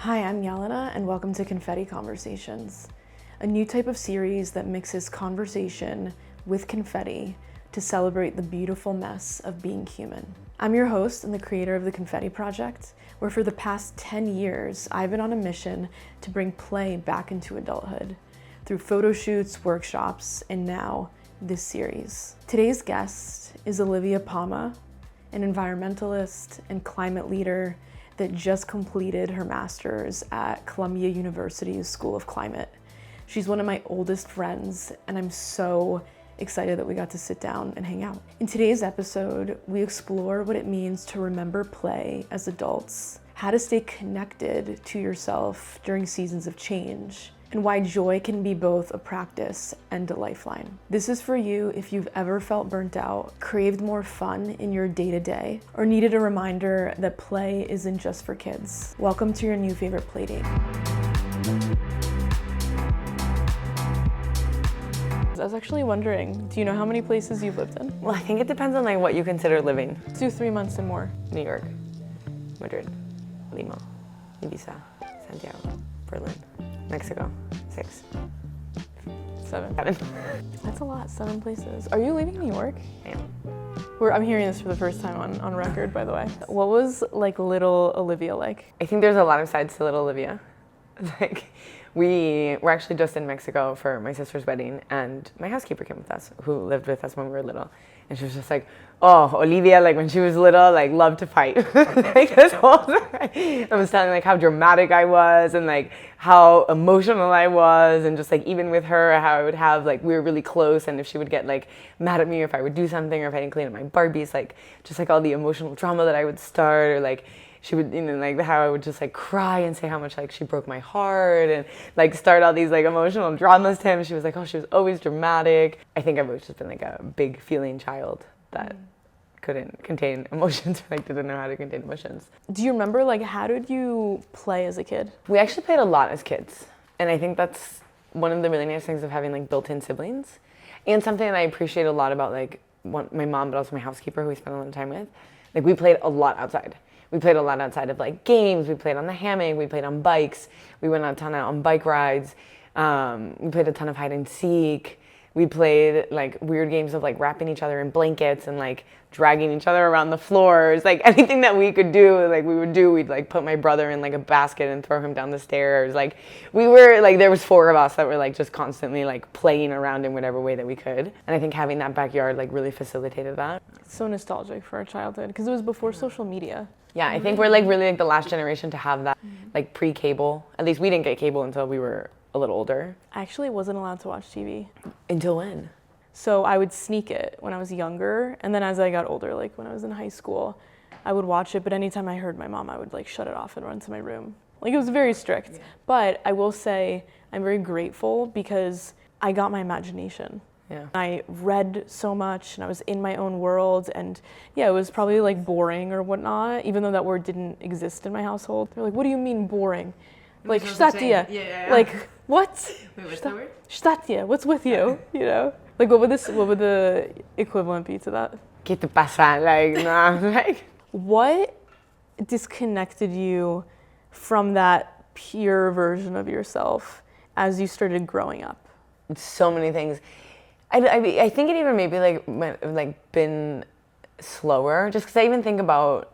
Hi, I'm Yelena, and welcome to Confetti Conversations, a new type of series that mixes conversation with confetti to celebrate the beautiful mess of being human. I'm your host and the creator of the Confetti Project, where for the past 10 years, I've been on a mission to bring play back into adulthood through photo shoots, workshops, and now this series. Today's guest is Olivia Palma, an environmentalist and climate leader that just completed her master's at Columbia University's School of Climate. She's one of my oldest friends, and I'm so excited that we got to sit down and hang out. In today's episode, we explore what it means to remember play as adults, how to stay connected to yourself during seasons of change, and why joy can be both a practice and a lifeline. This is for you if you've ever felt burnt out, craved more fun in your day-to-day, or needed a reminder that play isn't just for kids. Welcome to your new favorite play date. I was actually wondering, do you know how many places you've lived in? Well, I think it depends on what you consider living. Let's do 3 months and more. New York, Madrid, Lima, Ibiza, Santiago, Berlin, Mexico, 6, 7. 7. That's a lot, 7 places. Are you leaving New York? I am. I'm hearing this for the first time on record, by the way. What was little Olivia like? I think there's a lot of sides to little Olivia. We were actually just in Mexico for my sister's wedding, and my housekeeper came with us, who lived with us when we were little. And she was just like, oh, Olivia, when she was little, loved to fight. This whole time. I was telling how dramatic I was and how emotional I was, and just even with her, how I would have we were really close, and if she would get mad at me if I would do something, or if I didn't clean up my Barbies, just all the emotional drama that I would start, or she would, how I would just cry and say how much she broke my heart, and start all these emotional dramas to him. She was she was always dramatic. I think I've always just been a big feeling child that couldn't contain emotions, or didn't know how to contain emotions. Do you remember how did you play as a kid? We actually played a lot as kids, and I think that's one of the really nice things of having built-in siblings, and something that I appreciate a lot about my mom, but also my housekeeper, who we spent a lot of time with. We played a lot outside. We played a lot outside of games. We played on the hammock. We played on bikes. We went a ton on bike rides. We played a ton of hide and seek. We played weird games of wrapping each other in blankets and dragging each other around the floors. Anything that we could do, we would do. We'd put my brother in a basket and throw him down the stairs. We were there was 4 of us that were just constantly playing around in whatever way that we could. And I think having that backyard really facilitated that. It's so nostalgic for our childhood because it was before social media. Yeah, I think we're really the last generation to have that pre-cable. At least we didn't get cable until we were a little older. I actually wasn't allowed to watch TV. Until when? So I would sneak it when I was younger, and then as I got older, when I was in high school, I would watch it, but anytime I heard my mom, I would shut it off and run to my room. It was very strict. Yeah. But I will say I'm very grateful because I got my imagination. Yeah. I read so much and I was in my own world, and yeah, it was probably boring or whatnot, even though that word didn't exist in my household. They're what do you mean boring? Shtatya. Yeah. What? Wait, what's that word? Shtatya. What's with you? What would the equivalent be to that? ¿Qué te pasa? Nah. What disconnected you from that pure version of yourself as you started growing up? So many things. I think it even maybe been slower, just because I even think about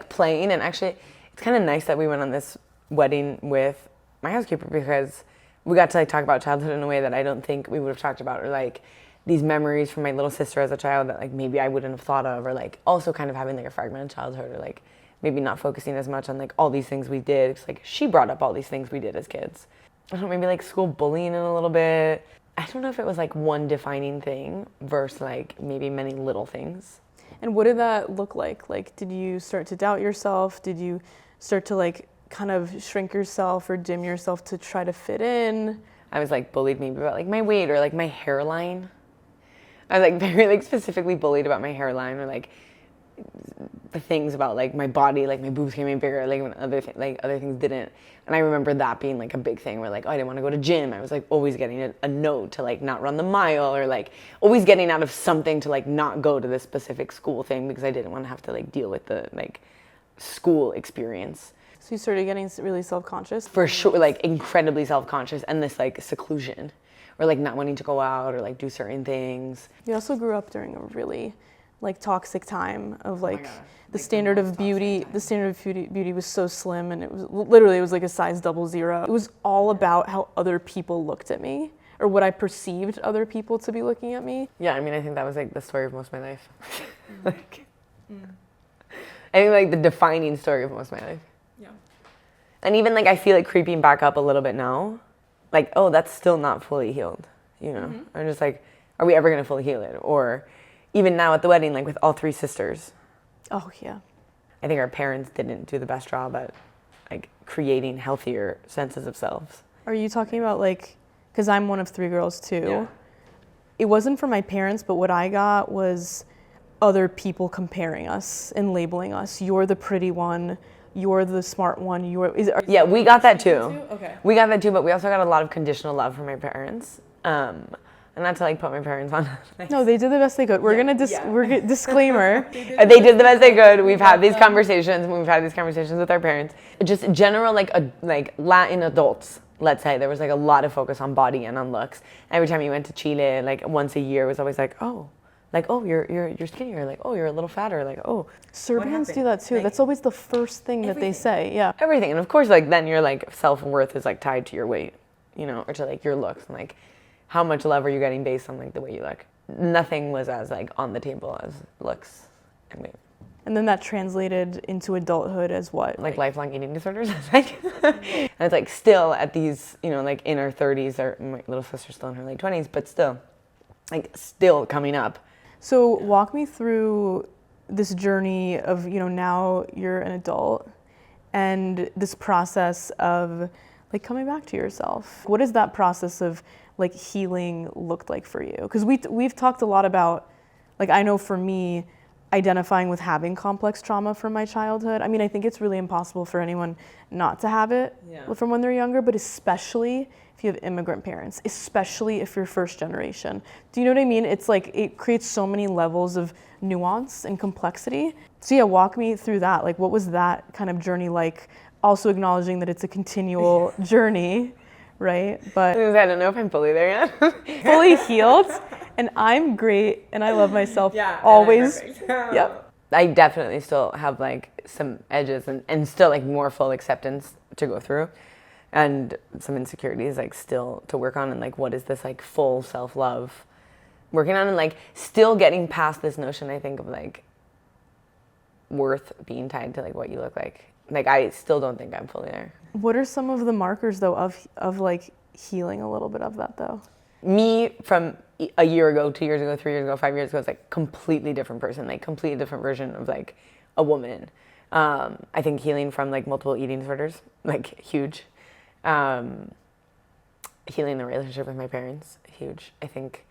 playing, and actually it's kind of nice that we went on this wedding with my housekeeper, because we got to talk about childhood in a way that I don't think we would have talked about, or these memories from my little sister as a child that maybe I wouldn't have thought of, or also kind of having a fragmented childhood, or maybe not focusing as much on all these things we did. It's she brought up all these things we did as kids. I don't know, maybe school bullying in a little bit. I don't know if it was one defining thing versus maybe many little things. And what did that look like? Did you start to doubt yourself? Did you start to kind of shrink yourself or dim yourself to try to fit in? I was bullied maybe about my weight, or my hairline. I was very specifically bullied about my hairline, or the things about my body, my boobs came in bigger, when other things didn't. And I remember that being a big thing where I didn't want to go to gym. I was always getting a note to not run the mile, or always getting out of something to not go to this specific school thing, because I didn't want to have to deal with the school experience. So you started getting really self-conscious? For sure, like incredibly self-conscious, and this like seclusion, or like not wanting to go out or like do certain things. You also grew up during a really like toxic time of like the standard of beauty. The standard of beauty was so slim, and it was like a size 00. It was all about how other people looked at me, or what I perceived other people to be looking at me. Yeah, I mean, I think that was like the story of most of my life. Like, I think like the defining story of most of my life. Yeah. And even like I feel like creeping back up a little bit now, like, oh, that's still not fully healed, you know? I'm just like, are we ever gonna fully heal it? Or even now at the wedding, like with all 3 sisters. Oh yeah. I think our parents didn't do the best job at like creating healthier senses of selves. Are you talking about like, because I'm one of 3 girls too. Yeah. It wasn't from my parents, but what I got was other people comparing us and labeling us. You're the pretty one. You're the smart one. Yeah, we got that too. Okay. We got that too, but we also got a lot of conditional love from my parents. And not to like put my parents on. No, they did the best they could. We're disclaimer. They did the best they could. We've had these conversations. We've had these conversations with our parents. Just general like Latin adults. Let's say there was like a lot of focus on body and on looks. Every time you went to Chile, like once a year, it was always like, oh, you're skinnier. Like, oh, you're a little fatter. Like, oh. Serbians do that too. Like, that's always the first thing that they say. Yeah. Everything, and of course, like then your like self-worth is like tied to your weight, you know, or to like your looks, and like how much love are you getting based on like the way you look. Nothing was as like on the table as looks and weight. And then that translated into adulthood as what? Like lifelong eating disorders. And it's like still at these, you know, like in our 30s, or my little sister's still in her late 20s, but still, like still coming up. So walk me through this journey of, you know, now you're an adult and this process of like coming back to yourself. What does that process of like healing looked like for you? Because we've talked a lot about, like, I know for me, identifying with having complex trauma from my childhood. I mean, I think it's really impossible for anyone not to have it from when they're younger, but especially if you have immigrant parents, especially if you're first generation. Do you know what I mean? It's like, it creates so many levels of nuance and complexity. So yeah, walk me through that. Like, what was that kind of journey like? Also acknowledging that it's a continual journey, right? But I don't know if I'm fully there yet. Fully healed, and I'm great, and I love myself always. Yep. I definitely still have like some edges and still like more full acceptance to go through, and some insecurities like still to work on, and like what is this like full self-love working on, and like still getting past this notion, I think, of like worth being tied to like what you look like. Like, I still don't think I'm fully there. What are some of the markers, though, of like healing a little bit of that, though? Me from a year ago, 2 years ago, 3 years ago, 5 years ago, it's like completely different person, like completely different version of like a woman. I think healing from like multiple eating disorders, like huge. Healing the relationship with my parents, huge. I think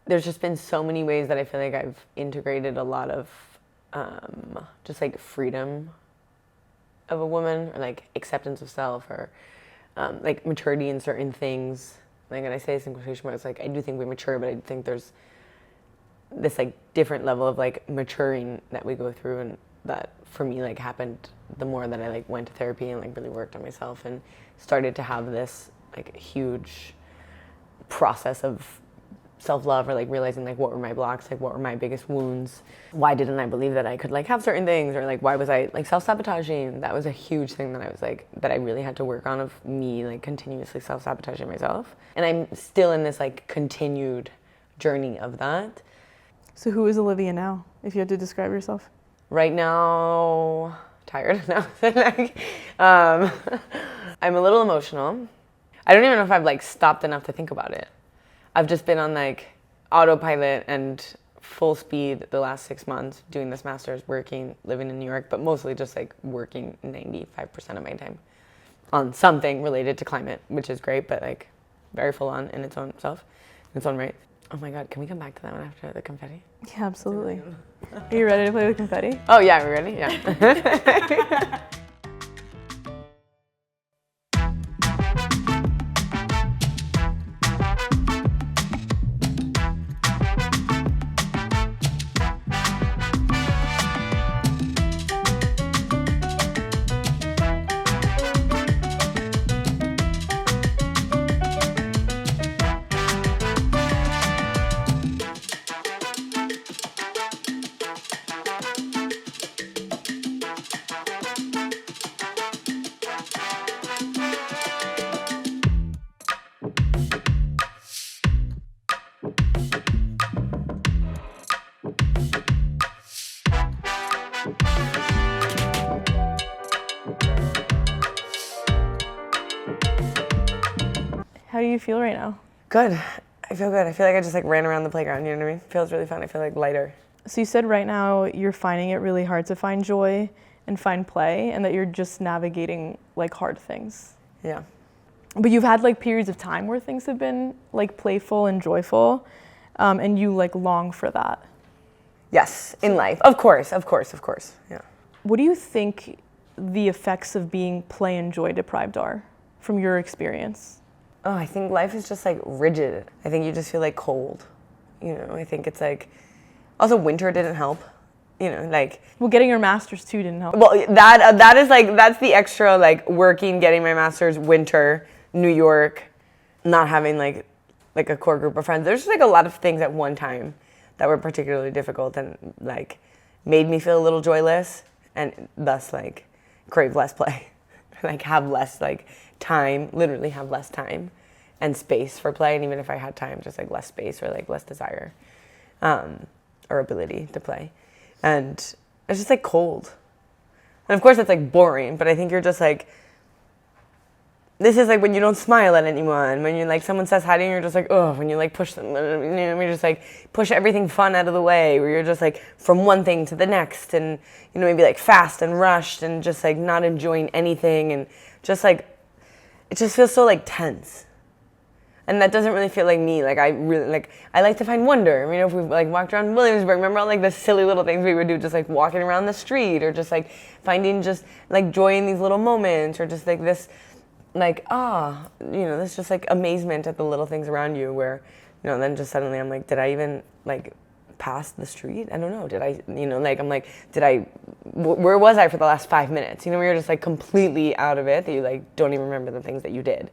there's just been so many ways that I feel like I've integrated a lot of just like freedom of a woman, or like acceptance of self, or like maturity in certain things. Like, and I say this in quotation marks, like I do think we mature, but I think there's this like different level of like maturing that we go through, and that for me like happened the more that I like went to therapy and like really worked on myself and started to have this like huge process of self-love, or like realizing like what were my blocks, like what were my biggest wounds, why didn't I believe that I could like have certain things, or like why was I like self-sabotaging. That was a huge thing that I was like, that I really had to work on, of me like continuously self-sabotaging myself. And I'm still in this like continued journey of that. So who is Olivia now, if you had to describe yourself? Right now, tired now. Like, I'm a little emotional. I don't even know if I've like stopped enough to think about it. I've just been on like autopilot and full speed the last 6 months, doing this master's, working, living in New York, but mostly just like working 95% of my time on something related to climate, which is great, but like very full on in its own self, in its own right. Oh my God, can we come back to that one after the confetti? Yeah, absolutely. Are you ready to play with confetti? Oh yeah, we're ready? Yeah. How do you feel right now? Good. I feel good. I feel like I just like ran around the playground, you know what I mean? Feels really fun. I feel like lighter. So you said right now you're finding it really hard to find joy and find play, and that you're just navigating like hard things. Yeah. But you've had like periods of time where things have been like playful and joyful, and you like long for that. Yes, in life. Of course. Yeah. What do you think the effects of being play and joy deprived are from your experience? Oh, I think life is just like rigid. I think you just feel like cold. You know, I think it's like, also winter didn't help. You know, like. Well, getting your master's too didn't help. Well, that is like, that's the extra like working, getting my master's, winter, New York, not having like a core group of friends. There's just like a lot of things at one time that were particularly difficult and like made me feel a little joyless and thus like crave less play. Like have less like time, literally have less time and space for play. And even if I had time, just like less space or like less desire or ability to play. And it's just like cold. And of course it's like boring, but I think you're just like, this is like when you don't smile at anyone, when you like someone says hi to you, you're just like, oh, when you like push them, you know, you just like push everything fun out of the way, where you're just like from one thing to the next and, you know, maybe like fast and rushed and just like not enjoying anything and just like, it just feels so like tense. And that doesn't really feel like me. Like I like to find wonder. You know, if we like walked around Williamsburg, remember all like the silly little things we would do, just like walking around the street or just like finding just like joy in these little moments or just like this, like, you know, this just like amazement at the little things around you where, you know, then just suddenly I'm like, did I even like pass the street? I don't know. Did I, you know, like I'm like, where was I for the last 5 minutes? You know, where you're just like completely out of it, that you like don't even remember the things that you did.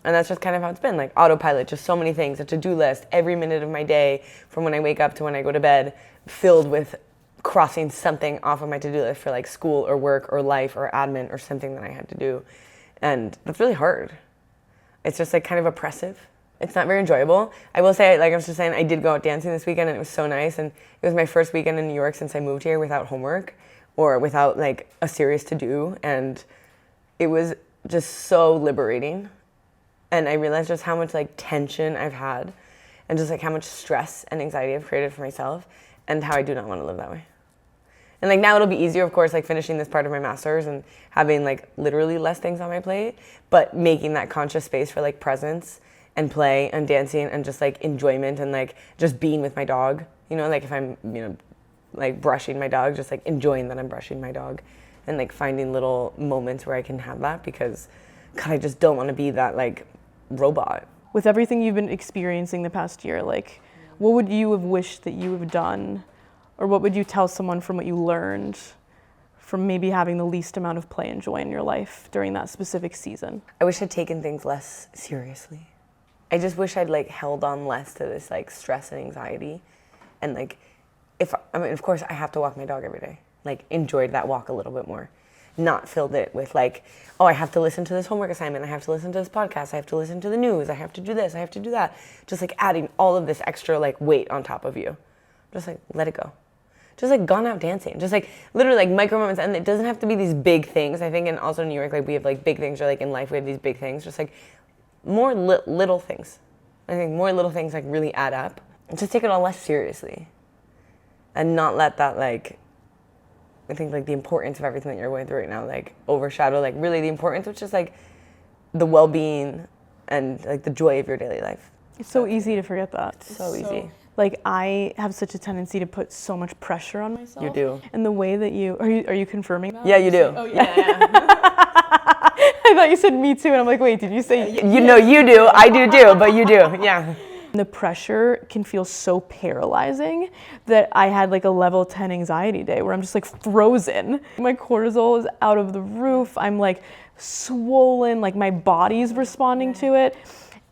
And that's just kind of how it's been, like autopilot, just so many things, a to-do list, every minute of my day from when I wake up to when I go to bed, filled with crossing something off of my to-do list for like school or work or life or admin or something that I had to do. And that's really hard. It's just like kind of oppressive. It's not very enjoyable. I will say, like I was just saying, I did go out dancing this weekend and it was so nice. And it was my first weekend in New York since I moved here without homework or without like a serious to-do. And it was just so liberating. And I realized just how much like tension I've had and just like how much stress and anxiety I've created for myself and how I do not want to live that way. And like now it'll be easier, of course, like finishing this part of my master's and having like literally less things on my plate, but making that conscious space for like presence and play and dancing and just like enjoyment and like just being with my dog, you know, like if I'm, you know, like brushing my dog, just like enjoying that I'm brushing my dog and like finding little moments where I can have that because God, I just don't want to be that like robot. With everything you've been experiencing the past year, like what would you have wished that you have done? Or what would you tell someone from what you learned from maybe having the least amount of play and joy in your life during that specific season? I wish I'd taken things less seriously. I just wish I'd like held on less to this like stress and anxiety. And like, of course I have to walk my dog every day. Like enjoyed that walk a little bit more. Not filled it with like, oh, I have to listen to this homework assignment. I have to listen to this podcast. I have to listen to the news. I have to do this. I have to do that. Just like adding all of this extra like weight on top of you. Just like, let it go. Just like gone out dancing, just like literally like micro moments, and it doesn't have to be these big things. I think, and also in New York, like we have like big things, or like in life we have these big things. Just like more little things. I think more little things like really add up. And just take it all less seriously, and not let that like, I think like the importance of everything that you're going through right now like overshadow like really the importance, which is like the well-being and like the joy of your daily life. It's so easy to forget that. It's so easy. Like I have such a tendency to put so much pressure on myself. You do. And the way that are you confirming that? Yeah, you do. Oh yeah. I thought you said me too, and I'm like, wait, did you say? You know, you do. I do too, but you do. Yeah. The pressure can feel so paralyzing that I had like a level 10 anxiety day where I'm just like frozen. My cortisol is out of the roof. I'm like swollen, like my body's responding to it.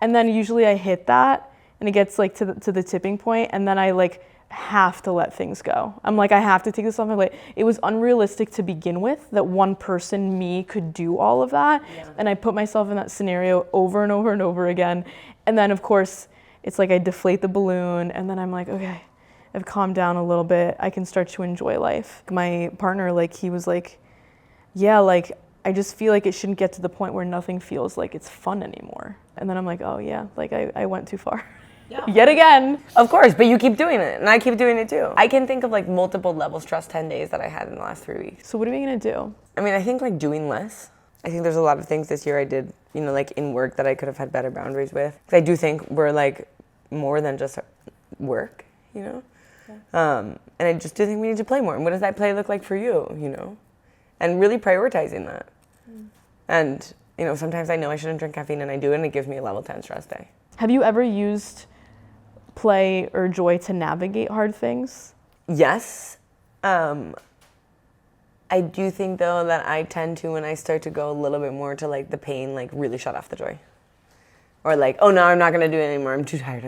And then usually I hit that and it gets like to the tipping point, and then I like have to let things go. I'm like, I have to take this off my plate. It was unrealistic to begin with that one person, me, could do all of that. Yeah. And I put myself in that scenario over and over and over again. And then of course, it's like I deflate the balloon and then I'm like, okay, I've calmed down a little bit. I can start to enjoy life. My partner, like he was like, yeah, like I just feel like it shouldn't get to the point where nothing feels like it's fun anymore. And then I'm like, oh yeah, like I went too far. Yeah. Yet again. Of course, but you keep doing it, and I keep doing it too. I can think of like multiple level stress 10 days that I had in the last 3 weeks. So what are we gonna do? I mean, I think like doing less. I think there's a lot of things this year I did, you know, like in work that I could have had better boundaries with. 'Cause I do think we're like more than just work, you know? Yeah. And I just do think we need to play more. And what does that play look like for you, you know? And really prioritizing that. And, you know, sometimes I know I shouldn't drink caffeine and I do it and it gives me a level 10 stress day. Have you ever used play or joy to navigate hard things? Yes. I do think though that I tend to, when I start to go a little bit more to like the pain, like really shut off the joy. Or like, oh no, I'm not gonna do it anymore. I'm too tired.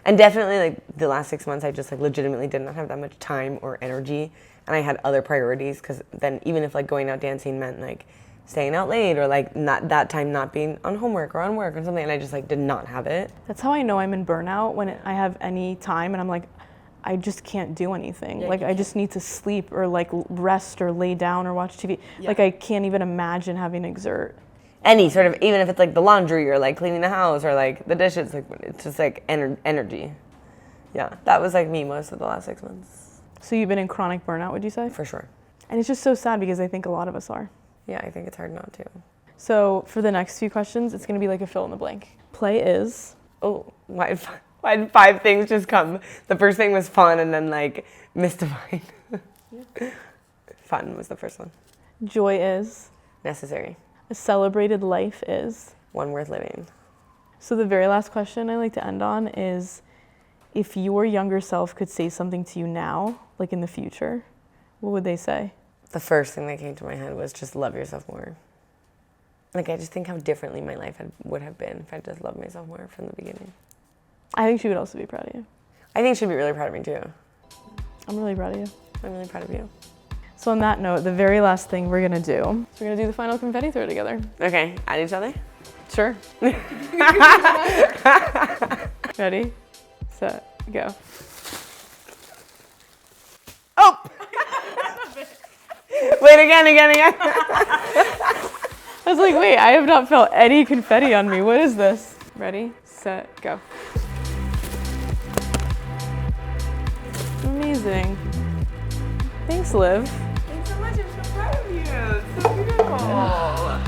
And definitely like the last 6 months, I just like legitimately did not have that much time or energy. And I had other priorities because then even if like going out dancing meant like staying out late or like not that time not being on homework or on work or something, and I just like did not have it. That's how I know I'm in burnout, when I have any time and I'm like, I just can't do anything. Yeah, like I just need to sleep or like rest or lay down or watch TV. Yeah. Like I can't even imagine having to exert. Any sort of, even if it's like the laundry or like cleaning the house or like the dishes, like it's just like energy. Yeah, that was like me most of the last 6 months. So you've been in chronic burnout, would you say? For sure. And it's just so sad because I think a lot of us are. Yeah, I think it's hard not to. So for the next few questions, it's going to be like a fill in the blank. Play is? Oh, why did 5 things just come? The first thing was fun and then like mystified. Yeah. Fun was the first one. Joy is? Necessary. A celebrated life is? One worth living. So the very last question I like to end on is, if your younger self could say something to you now, like in the future, what would they say? The first thing that came to my head was just love yourself more. Like I just think how differently my life would have been if I just loved myself more from the beginning. I think she would also be proud of you. I think she'd be really proud of me too. I'm really proud of you. I'm really proud of you. So on that note, the very last thing we're gonna do, is we're gonna do the final confetti throw together. Okay, at each other? Sure. Ready, set, go. Oh! Wait, again. I was like, wait, I have not felt any confetti on me. What is this? Ready, set, go. Amazing. Thanks, Liv. Thanks so much. I'm so proud of you. It's so beautiful.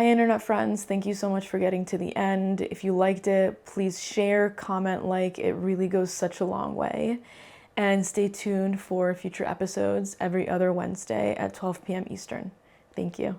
Internet friends, thank you so much for getting to the end. If you liked it, please share, comment, like. It really goes such a long way. And stay tuned for future episodes every other Wednesday at 12 p.m. Eastern. Thank you.